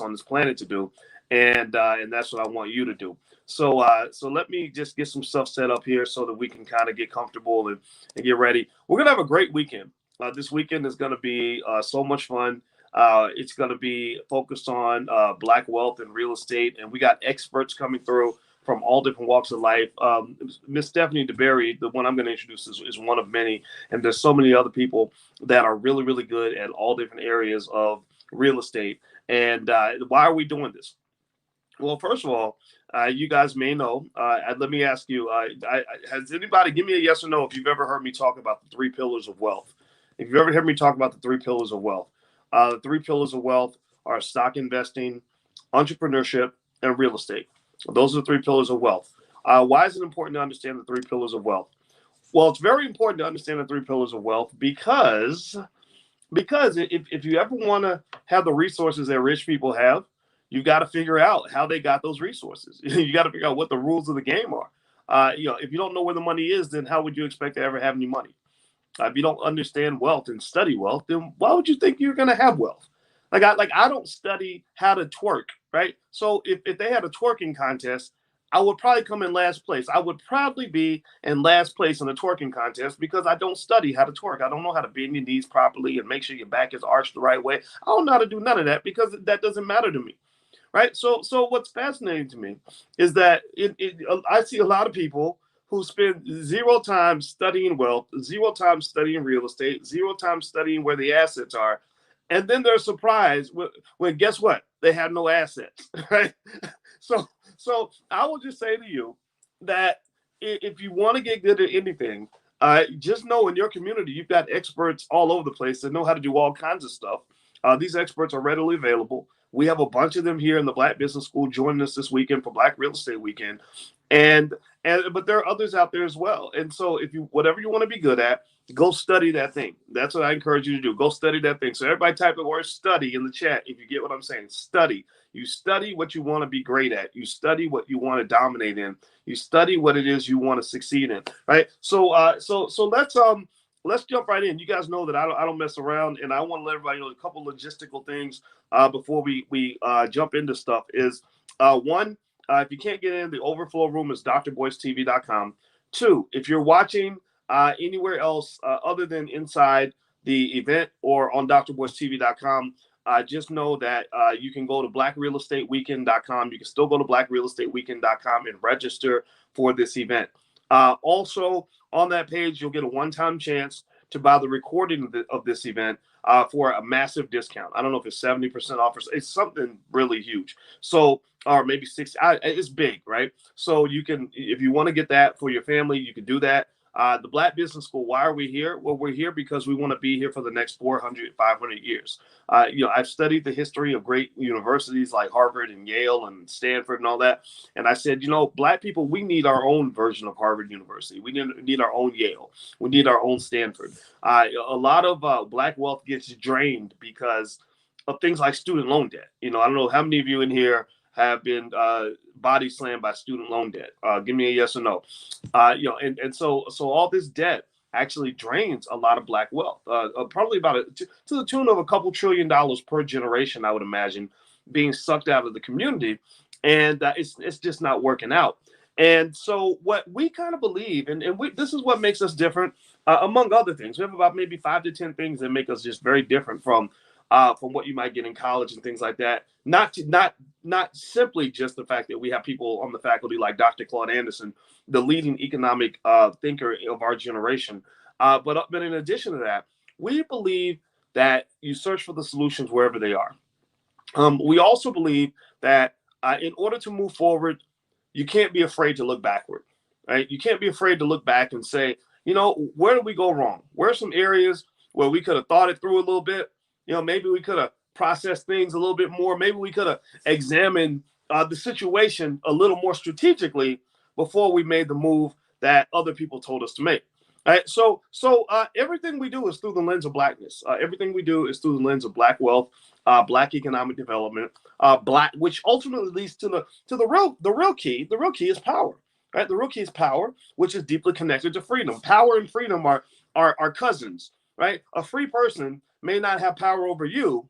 on this planet to do, and that's what I want you to do. So let me just get some stuff set up here so that we can kind of get comfortable and get ready. We're gonna have a great weekend. This weekend is gonna be so much fun. It's going to be focused on Black wealth and real estate, and we got experts coming through from all different walks of life. Miss Stephanie DeBerry, the one I'm going to introduce, is one of many, and there's so many other people that are really, really good at all different areas of real estate. And why are we doing this? Well, first of all, you guys may know. Let me ask you: has anybody give me a yes or no if you've ever heard me talk about the three pillars of wealth? If you've ever heard me talk about the three pillars of wealth, the three pillars of wealth are stock investing, entrepreneurship, and real estate. Those are the three pillars of wealth. Why is it important to understand the three pillars of wealth? Well, it's very important to understand the three pillars of wealth because if you ever want to have the resources that rich people have, you've got to figure out how they got those resources. You got to figure out what the rules of the game are. If you don't know where the money is, then how would you expect to ever have any money? If you don't understand wealth and study wealth, then why would you think you're going to have wealth? I don't study how to twerk, right? So if they had a twerking contest, I would probably come in last place. I would probably be in last place in a twerking contest because I don't study how to twerk. I don't know how to bend your knees properly and make sure your back is arched the right way. I don't know how to do none of that because that doesn't matter to me, right? So what's fascinating to me is that I see a lot of people who spend zero time studying wealth, zero time studying real estate, zero time studying where the assets are. And then they're surprised when guess what? They have no assets, right? So I will just say to you that if you want to get good at anything, just know in your community, you've got experts all over the place that know how to do all kinds of stuff. These experts are readily available. We have a bunch of them here in the Black Business School joining us this weekend for Black Real Estate Weekend. But there are others out there as well. And so if you whatever you want to be good at, go study that thing. That's what I encourage you to do. Go study that thing. So everybody type the word study in the chat if you get what I'm saying. Study. You study what you want to be great at. You study what you want to dominate in. You study what it is you want to succeed in. Right. So let's jump right in. You guys know that I don't mess around, and I want to let everybody know a couple logistical things before we jump into stuff. Is one. If you can't get in, the overflow room is drboystv.com. Two, if you're watching anywhere else other than inside the event or on drboystv.com, just know that you can go to blackrealestateweekend.com. You can still go to blackrealestateweekend.com and register for this event. Also, on that page, you'll get a one-time chance to buy the recording of this event for a massive discount. I don't know if it's 70% off or it's something really huge. So, or maybe 60. It's big, right? So you can, if you want to get that for your family, you can do that. The Black Business School, why are we here? Well, we're here because we want to be here for the next 400, 500 years. I've studied the history of great universities like Harvard and Yale and Stanford and all that. And I said, Black people, we need our own version of Harvard University. We need our own Yale. We need our own Stanford. A lot of Black wealth gets drained because of things like student loan debt. I don't know how many of you in here have been body slammed by student loan debt. Give me a yes or no. So all this debt actually drains a lot of Black wealth, probably to the tune of a couple $1 trillion per generation, I would imagine, being sucked out of the community, and it's just not working out. And so what we kind of believe, and this is what makes us different, among other things. We have about maybe 5 to 10 things that make us just very different from what you might get in college and things like that. Not simply just the fact that we have people on the faculty like Dr. Claude Anderson, the leading economic thinker of our generation. But in addition to that, we believe that you search for the solutions wherever they are. We also believe that in order to move forward, you can't be afraid to look backward, right? You can't be afraid to look back and say, where did we go wrong? Where are some areas where we could have thought it through a little bit? Maybe we could have processed things a little bit more. Maybe we could have examined the situation a little more strategically before we made the move that other people told us to make. Right? So everything we do is through the lens of Blackness. Everything we do is through the lens of Black wealth, Black economic development, Black, which ultimately leads to the real key. The real key is power. Right? The real key is power, which is deeply connected to freedom. Power and freedom are cousins. Right? A free person may not have power over you,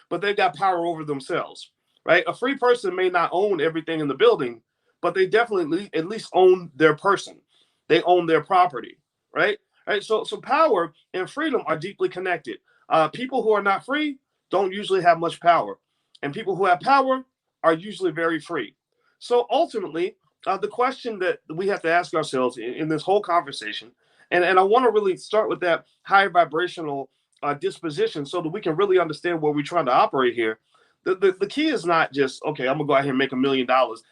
but they've got power over themselves. right? A free person may not own everything in the building, but they definitely at least own their person. They own their property, right? Right. So power and freedom are deeply connected. People who are not free don't usually have much power, and people who have power are usually very free. So ultimately, the question that we have to ask ourselves in this whole conversation, and I want to really start with that high vibrational disposition so that we can really understand where we're trying to operate here. The key is not just, okay, I'm gonna go out here and make $1 million.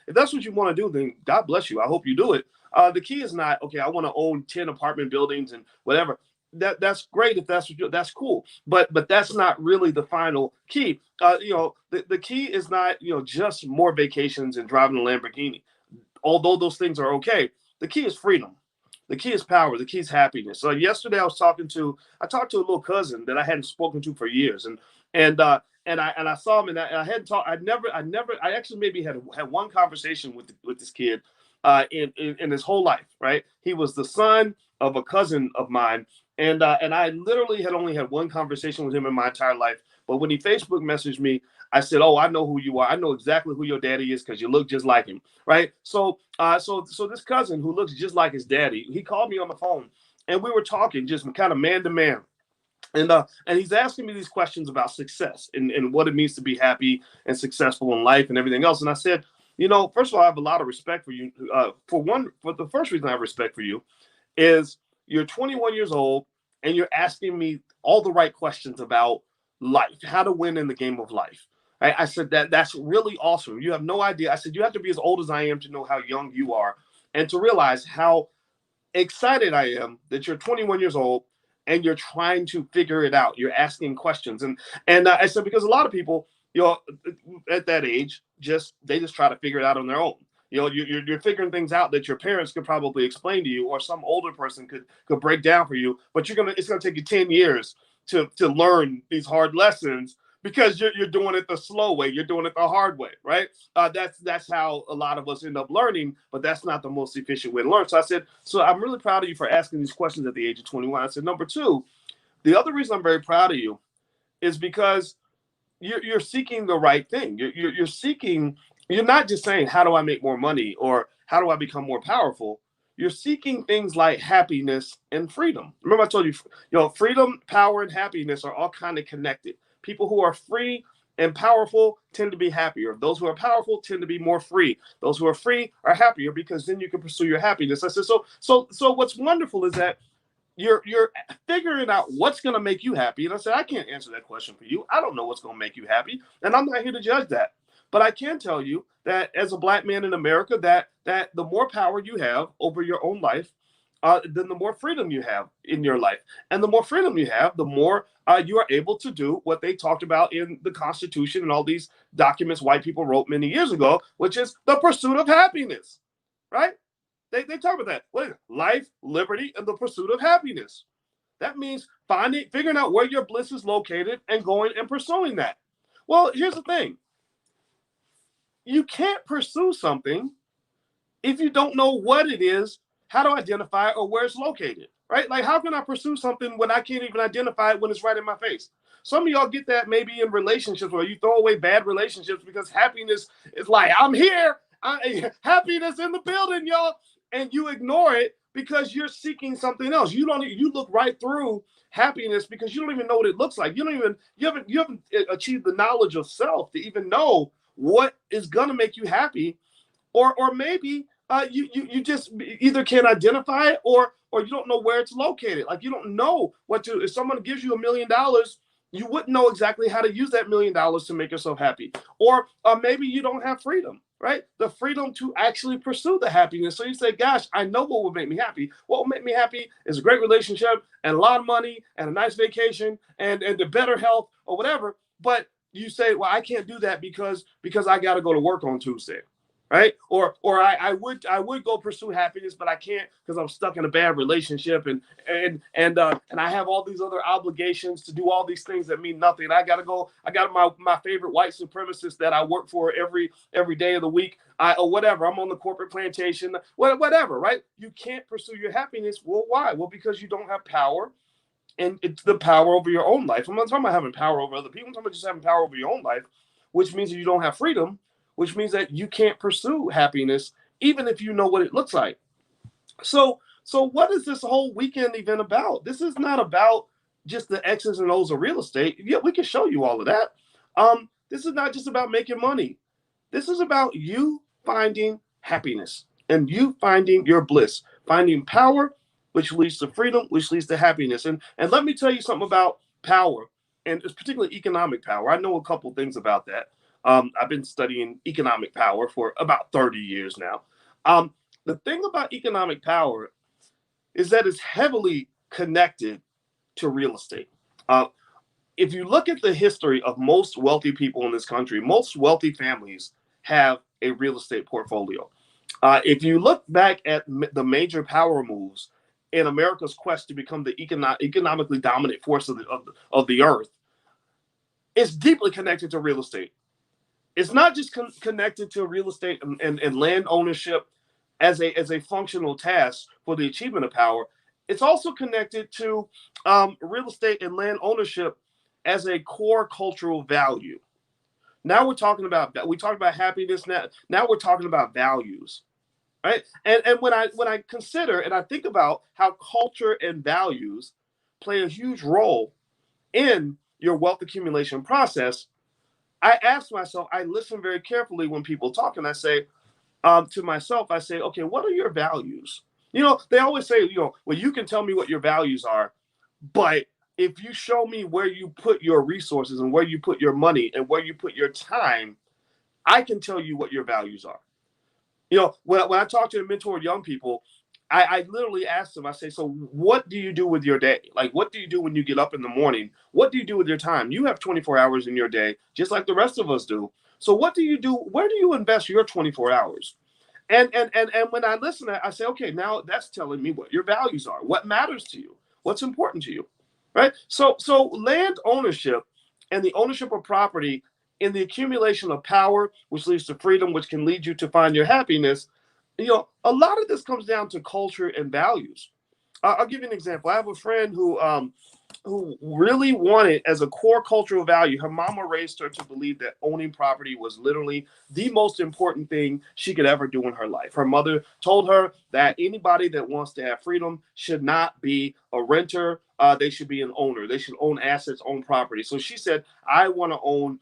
If that's what you want to do, then God bless you. I hope you do it. The key is not, okay, I want to own 10 apartment buildings and whatever. That's great if that's what that's cool, but that's not really the final key. The key is not, just more vacations and driving a Lamborghini. Although those things are okay, the key is freedom. The key is power. The key is happiness. So yesterday I talked to a little cousin that I hadn't spoken to for years, and I saw him, and I hadn't talked. I actually maybe had one conversation with this kid in his whole life. Right, he was the son of a cousin of mine, and I literally had only had one conversation with him in my entire life. But when he Facebook messaged me, I said, "Oh, I know who you are. I know exactly who your daddy is because you look just like him." Right. So this cousin who looks just like his daddy, he called me on the phone, and we were talking just kind of man to man. And he's asking me these questions about success and what it means to be happy and successful in life and everything else. And I said, first of all, I have a lot of respect for you. For the first reason I have respect for you is you're 21 years old and you're asking me all the right questions about life, how to win in the game of life. I said that's really awesome. You have no idea. I said you have to be as old as I am to know how young you are and to realize how excited I am that you're 21 years old and you're trying to figure it out. You're asking questions, and I said because a lot of people, at that age, they just try to figure it out on their own. You're figuring things out that your parents could probably explain to you, or some older person could break down for you. But it's gonna take you 10 years to learn these hard lessons because you're doing it the slow way, you're doing it the hard way, right? That's how a lot of us end up learning, but that's not the most efficient way to learn. So I said, so I'm really proud of you for asking these questions at the age of 21. I said, number two, the other reason I'm very proud of you is because you're seeking the right thing. You're seeking. You're not just saying, how do I make more money or how do I become more powerful? You're seeking things like happiness and freedom. Remember, I told you, freedom, power, and happiness are all kind of connected. People who are free and powerful tend to be happier. Those who are powerful tend to be more free. Those who are free are happier because then you can pursue your happiness. I said, so what's wonderful is that you're figuring out what's going to make you happy. And I said, I can't answer that question for you. I don't know what's going to make you happy, and I'm not here to judge that. But I can tell you that as a black man in America, that the more power you have over your own life, then the more freedom you have in your life. And the more freedom you have, the more you are able to do what they talked about in the Constitution and all these documents white people wrote many years ago, which is the pursuit of happiness, right? They talk about that. What is it? Life, liberty, and the pursuit of happiness. That means figuring out where your bliss is located and going and pursuing that. Well, here's the thing. You can't pursue something if you don't know what it is, how to identify it, or where it's located, right? Like, how can I pursue something when I can't even identify it when it's right in my face? Some of y'all get that maybe in relationships where you throw away bad relationships because happiness is like, I'm here. Happiness in the building, y'all. And you ignore it because you're seeking something else. You look right through happiness because you don't even know what it looks like. You haven't achieved the knowledge of self to even know what is gonna make you happy, or maybe you just either can't identify it or you don't know where it's located. Like, you don't know what to. If someone gives you $1,000,000, you wouldn't know exactly how to use that $1,000,000 to make yourself happy. Or maybe you don't have freedom, right? The freedom to actually pursue the happiness. So you say, gosh, I know what would make me happy. What would make me happy is a great relationship and a lot of money and a nice vacation and the better health or whatever. But you say, well, I can't do that because I got to go to work on Tuesday. Right. Or I would go pursue happiness, but I can't because I'm stuck in a bad relationship and I have all these other obligations to do all these things that mean nothing. I got my favorite white supremacist that I work for every day of the week, or whatever. I'm on the corporate plantation, whatever. Right. You can't pursue your happiness. Well, why? Well, because you don't have power. And it's the power over your own life. I'm not talking about having power over other people. I'm talking about just having power over your own life. which means that you don't have freedom, which means that you can't pursue happiness, even if you know what it looks like. So what is this whole weekend event about? This is not about just the X's and O's of real estate. Yeah, we can show you all of that. This is not just about making money. This is about you finding happiness and you finding your bliss, finding power, which leads to freedom, which leads to happiness. And let me tell you something about power, and it's particularly economic power. I know a couple things about that. I've been studying economic power for about 30 years now. Um, the thing about economic power is that it's heavily connected to real estate. Uh, if you look at the history of most wealthy people in this country, most wealthy families have a real estate portfolio. If you look back at the major power moves in America's quest to become the economically dominant force of the earth, it's deeply connected to real estate. It's not just connected to real estate and land ownership as a functional task for the achievement of power. It's also connected to real estate and land ownership as a core cultural value. Now we talked about happiness. Now we're talking about values, right? And when I consider and I think about how culture and values play a huge role in your wealth accumulation process, I ask myself, I listen very carefully when people talk, and I say to myself, I say, okay, what are your values? They always say, well, you can tell me what your values are, but if you show me where you put your resources and where you put your money and where you put your time, I can tell you what your values are. When I talk to and mentor young people, I literally ask them, I say, so what do you do with your day? Like, what do you do when you get up in the morning? What do you do with your time? You have 24 hours in your day, just like the rest of us do. So what do you do? Where do you invest your 24 hours? And when I listen to that, I say, okay, now that's telling me what your values are, what matters to you, what's important to you, right? So land ownership and the ownership of property in the accumulation of power, which leads to freedom, which can lead you to find your happiness. A lot of this comes down to culture and values. I'll give you an example. I have a friend who really wanted as a core cultural value. Her mama raised her to believe that owning property was literally the most important thing she could ever do in her life. Her mother told her that anybody that wants to have freedom should not be a renter. They should be an owner. They should own assets, own property. So she said, I want to own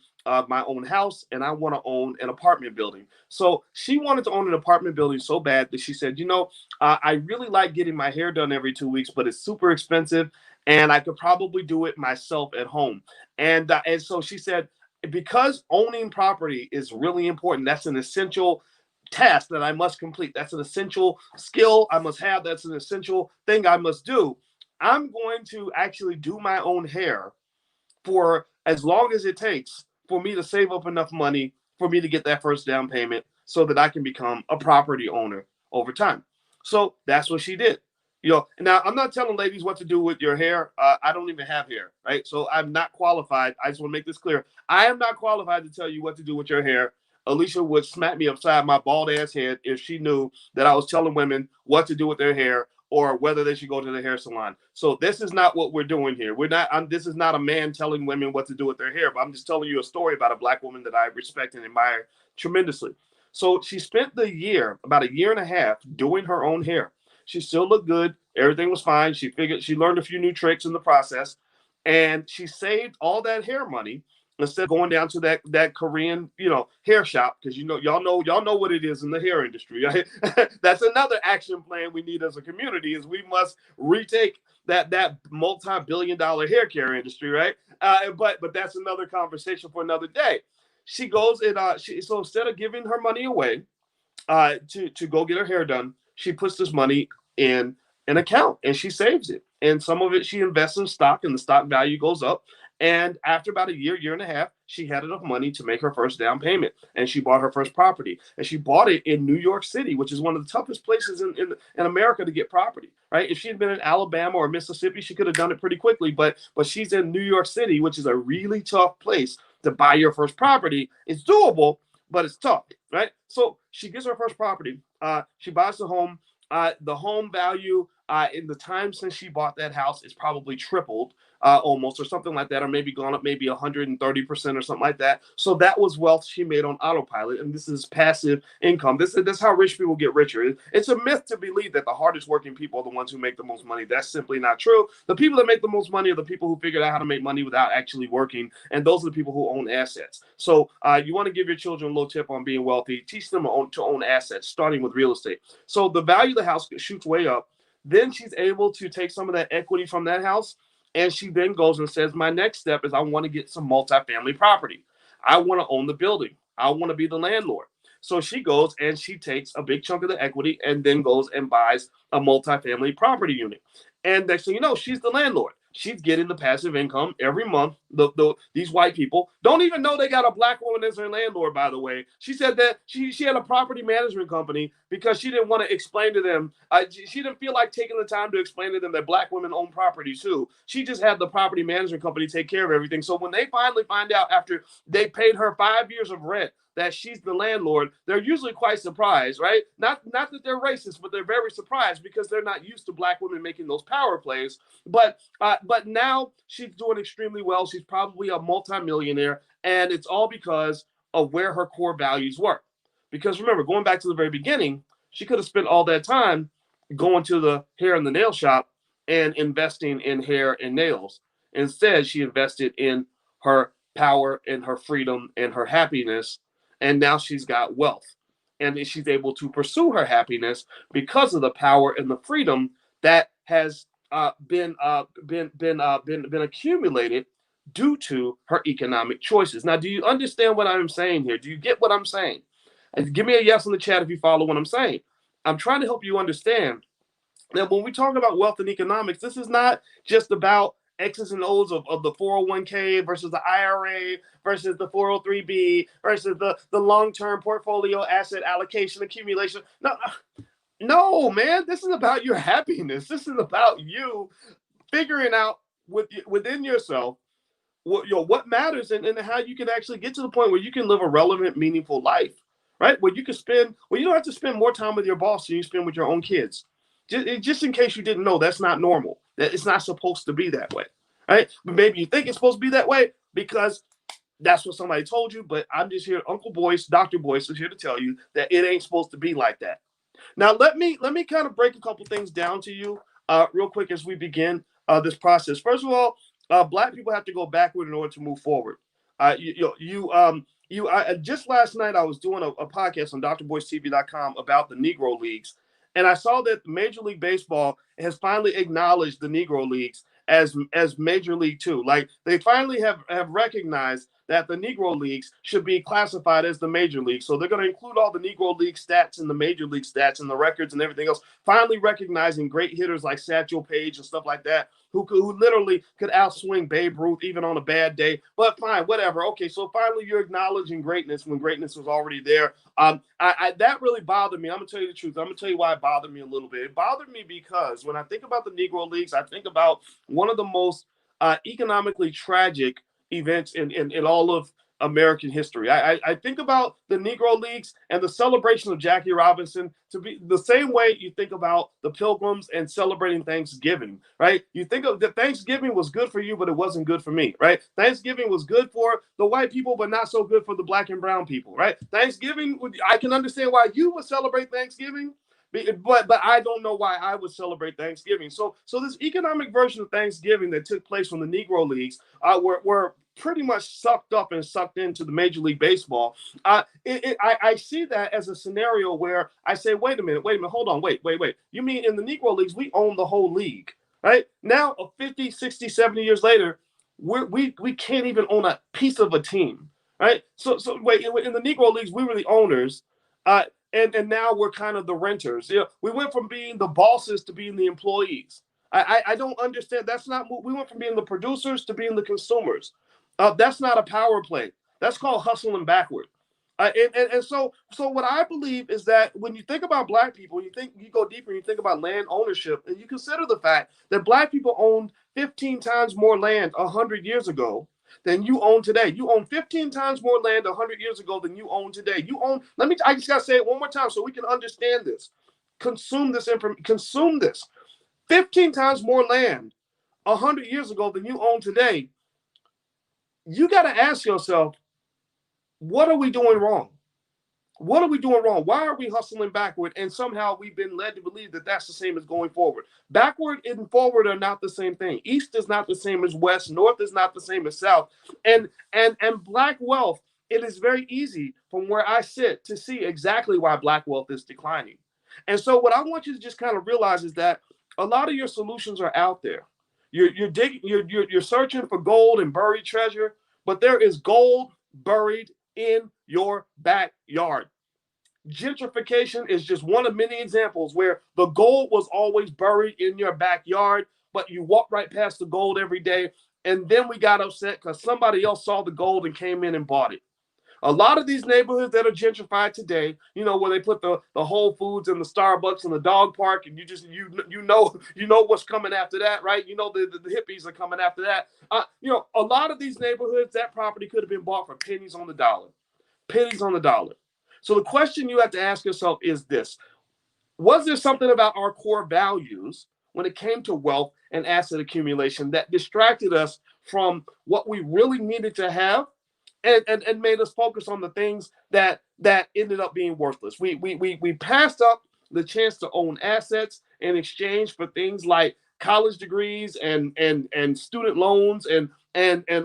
my own house and I want to own an apartment building. So she wanted to own an apartment building so bad that she said, I really like getting my hair done every 2 weeks, but it's super expensive and I could probably do it myself at home. And so she said, because owning property is really important, that's an essential task that I must complete. That's an essential skill I must have. That's an essential thing I must do. I'm going to actually do my own hair for as long as it takes for me to save up enough money for me to get that first down payment so that I can become a property owner over time. So that's what she did. Now I'm not telling ladies what to do with your hair. I don't even have hair, right? So I'm not qualified. I just want to make this clear. I am not qualified to tell you what to do with your hair. Alicia would smack me upside my bald ass head if she knew that I was telling women what to do with their hair or whether they should go to the hair salon. So this is not what we're doing here. This is not a man telling women what to do with their hair, but I'm just telling you a story about a Black woman that I respect and admire tremendously. So she spent about a year and a half doing her own hair. She still looked good. Everything was fine. She learned a few new tricks in the process, and she saved all that hair money instead of going down to that Korean, hair shop, because y'all know what it is in the hair industry. Right? That's another action plan we need as a community is we must retake that multi-billion-dollar hair care industry, right? But that's another conversation for another day. She goes and so instead of giving her money away to go get her hair done, she puts this money in an account and she saves it. And some of it she invests in stock and the stock value goes up. And after about a year and a half, she had enough money to make her first down payment. And she bought her first property. And she bought it in New York City, which is one of the toughest places in America to get property, right? If she had been in Alabama or Mississippi, she could have done it pretty quickly. But she's in New York City, which is a really tough place to buy your first property. It's doable, but it's tough, right? So she gets her first property. She buys the home. The home value in the time since she bought that house is probably tripled. almost, or something like that, or maybe gone up maybe 130% or something like that. So that was wealth she made on autopilot, and this is passive income. This is how rich people get richer. It's a myth to believe that the hardest working people are the ones who make the most money. That's simply not true. The people that make the most money are the people who figured out how to make money without actually working, and those are the people who own assets. So you want to give your children a little tip on being wealthy. Teach them to own assets, starting with real estate. So the value of the house shoots way up. Then she's able to take some of that equity from that house, and she then goes and says, my next step is I want to get some multifamily property. I want to own the building. I want to be the landlord. So she goes and she takes a big chunk of the equity and then goes and buys a multifamily property unit. And next thing you know, she's the landlord. She's getting the passive income every month. These white people don't even know they got a black woman as their landlord, by the way. She said that she had a property management company because she didn't want to explain to them. She didn't feel like taking the time to explain to them that black women own property too. She just had the property management company take care of everything. So when they finally find out after they paid her 5 years of rent that she's the landlord, they're usually quite surprised, right? Not that they're racist, but they're very surprised because they're not used to black women making those power plays. But now she's doing extremely well. She's probably a multimillionaire, and it's all because of where her core values were. Because remember, going back to the very beginning, she could have spent all that time going to the hair and the nail shop and investing in hair and nails. Instead, she invested in her power and her freedom and her happiness, and now she's got wealth. And she's able to pursue her happiness because of the power and the freedom that has been accumulated due to her economic choices. Now, do you understand what I'm saying here? Do you get what I'm saying? And give me a yes in the chat if you follow what I'm saying. I'm trying to help you understand that when we talk about wealth and economics, this is not just about X's and O's of the 401k versus the IRA versus the 403b versus the long-term portfolio asset allocation accumulation. No, man, this is about your happiness. This is about you figuring out within yourself what matters and how you can actually get to the point where you can live a relevant, meaningful life, right? Where you don't have to spend more time with your boss than you spend with your own kids. Just in case you didn't know, that's not normal. That it's not supposed to be that way, right? But maybe you think it's supposed to be that way because that's what somebody told you. But I'm just here, Uncle Boyce, Dr. Boyce is here to tell you that it ain't supposed to be like that. Now, let me kind of break a couple things down to you real quick as we begin this process. First of all, Black people have to go backward in order to move forward. Just last night, I was doing a podcast on drboycetv.com about the Negro Leagues, and I saw that Major League Baseball has finally acknowledged the Negro Leagues as Major League Two. Like they finally have recognized that the Negro Leagues should be classified as the Major League. So they're going to include all the Negro League stats and the Major League stats and the records and everything else, finally recognizing great hitters like Satchel Paige and stuff like that, who literally could outswing Babe Ruth even on a bad day. But fine, whatever. Okay, so finally you're acknowledging greatness when greatness was already there. That really bothered me. I'm going to tell you the truth. I'm going to tell you why it bothered me a little bit. It bothered me because when I think about the Negro Leagues, I think about one of the most economically tragic events in all of American history. I think about the Negro Leagues and the celebration of Jackie Robinson to be the same way you think about the Pilgrims and celebrating Thanksgiving, right? You think of that Thanksgiving was good for you, but it wasn't good for me, right? Thanksgiving was good for the white people, but not so good for the Black and brown people, right? Thanksgiving, I can understand why you would celebrate Thanksgiving, but I don't know why I would celebrate Thanksgiving. So this economic version of Thanksgiving that took place from the Negro Leagues were pretty much sucked up and sucked into the Major League Baseball. I see that as a scenario where I say, wait a minute, hold on, wait. You mean in the Negro Leagues, we own the whole league, right? Now, 50, 60, 70 years later, we can't even own a piece of a team, right? So wait, in the Negro Leagues, we were the owners. And now we're kind of the renters. We went from being the bosses to being the employees. I don't understand. We went from being the producers to being the consumers. That's not a power play. That's called hustling backward. So what I believe is that when you think about Black people, you go deeper and you think about land ownership, and you consider the fact that Black people owned 15 times more land 100 years ago than you own today. You own 15 times more land 100 years ago than you own today. I just got to say it one more time so we can understand this. Consume this information. Consume this. 15 times more land 100 years ago than you own today, you got to ask yourself, what are we doing wrong? What are we doing wrong? Why are we hustling backward? And somehow we've been led to believe that that's the same as going forward. Backward and forward are not the same thing. East is not the same as west. North is not the same as south. And black wealth, it is very easy from where I sit to see exactly why black wealth is declining. And so what I want you to just kind of realize is that a lot of your solutions are out there. You're digging, you're searching for gold and buried treasure, but there is gold buried in your backyard. Gentrification is just one of many examples where the gold was always buried in your backyard, but you walk right past the gold every day. And then we got upset because somebody else saw the gold and came in and bought it. A lot of these neighborhoods that are gentrified today, where they put the Whole Foods and the Starbucks and the dog park, and you know what's coming after that, right? The hippies are coming after that. A lot of these neighborhoods, that property could have been bought for pennies on the dollar. Pennies on the dollar. So the question you have to ask yourself is this: was there something about our core values when it came to wealth and asset accumulation that distracted us from what we really needed to have, and made us focus on the things that ended up being worthless? We passed up the chance to own assets in exchange for things like college degrees and student loans and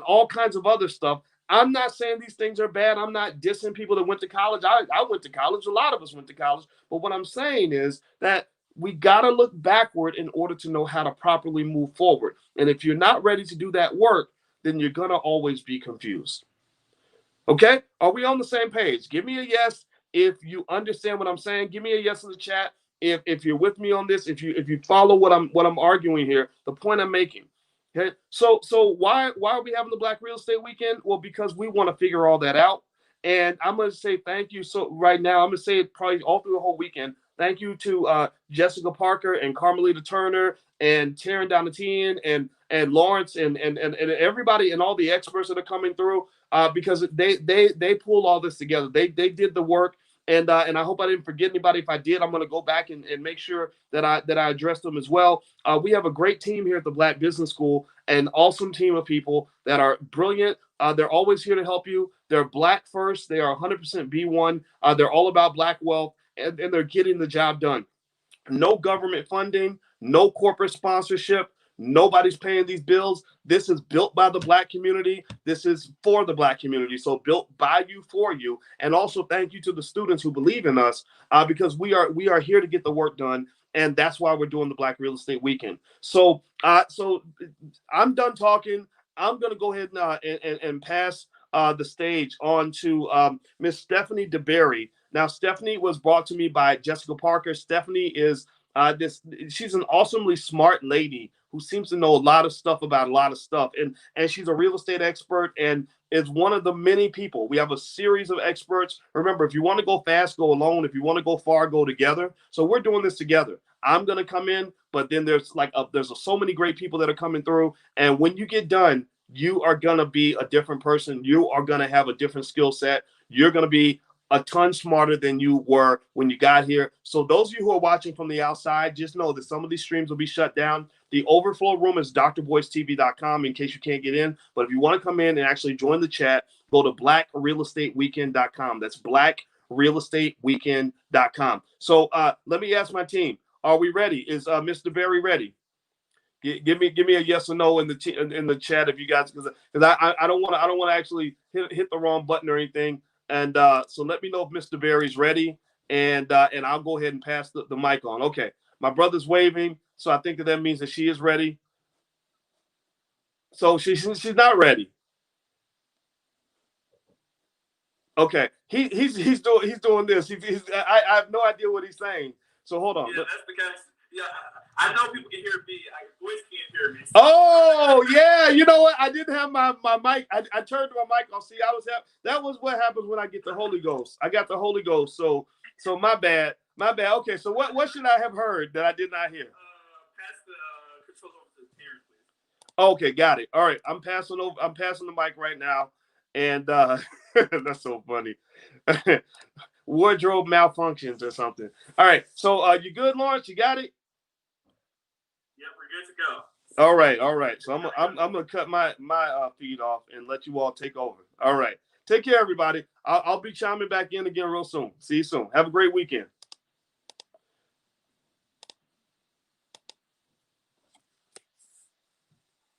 all kinds of other stuff. I'm not saying these things are bad. I'm not dissing people that went to college. I went to college. A lot of us went to college. But what I'm saying is that we got to look backward in order to know how to properly move forward. And if you're not ready to do that work, then you're going to always be confused. Okay? Are we on the same page? Give me a yes if you understand what I'm saying. Give me a yes in the chat if you're with me on this. If you follow what I'm arguing here, the point I'm making. Okay. So why are we having the Black Real Estate Weekend? Well, because we want to figure all that out. And I'm going to say thank you. So right now, I'm going to say it probably all through the whole weekend. Thank you to Jessica Parker and Carmelita Turner and Taryn Donatian and Lawrence and everybody and all the experts that are coming through, because they pulled all this together. They did the work. And I hope I didn't forget anybody. If I did, I'm going to go back and make sure that I address them as well. We have a great team here at the Black Business School, an awesome team of people that are brilliant. They're always here to help you. They're Black first. They are 100% B1. They're all about Black wealth, and they're getting the job done. No government funding, no corporate sponsorship. Nobody's paying these bills. This is built by the Black community. This is for the Black community. So built by you, for you. And also thank you to the students who believe in us, because we are here to get the work done. And that's why we're doing the Black Real Estate Weekend. So I'm done talking. I'm going to go ahead and pass the stage on to Miss Stephanie DeBerry. Now, Stephanie was brought to me by Jessica Parker. Stephanie is she's an awesomely smart lady who seems to know a lot of stuff about a lot of stuff. And she's a real estate expert and is one of the many people. We have a series of experts. Remember, if you want to go fast, go alone. If you want to go far, go together. So we're doing this together. I'm going to come in, but then there's so many great people that are coming through. And when you get done, you are going to be a different person. You are going to have a different skill set. You're going to be a ton smarter than you were when you got here. So those of you who are watching from the outside, just know that some of these streams will be shut down. The overflow room is drboystv.com in case you can't get in. But if you want to come in and actually join the chat, go to blackrealestateweekend.com. That's blackrealestateweekend.com. So let me ask my team, are we ready? Is Mr. Berry ready? Give me a yes or no in the chat if you guys, because I don't want to actually hit the wrong button or anything. And so let me know if Mr. Berry's ready, and I'll go ahead and pass the mic on. Okay, my brother's waving, so I think that means that she is ready. So she's not ready. Okay, he's doing this. I have no idea what he's saying. So hold on. Yeah, that's because I know people can hear me. Voice can't hear me. Oh yeah, you know what? I didn't have my mic. I turned my mic off. See, that was what happens when I get the Holy Ghost. I got the Holy Ghost. So my bad. Okay, so what should I have heard that I did not hear? Pass the control over to Terrence, please. Okay, got it. All right, I'm passing the mic right now, and that's so funny. Wardrobe malfunctions or something. All right, so you good, Lawrence? You got it? Yep, we're good to go. All right, all right. So I'm gonna cut my feed off and let you all take over. All right. Take care, everybody. I'll be chiming back in again real soon. See you soon. Have a great weekend.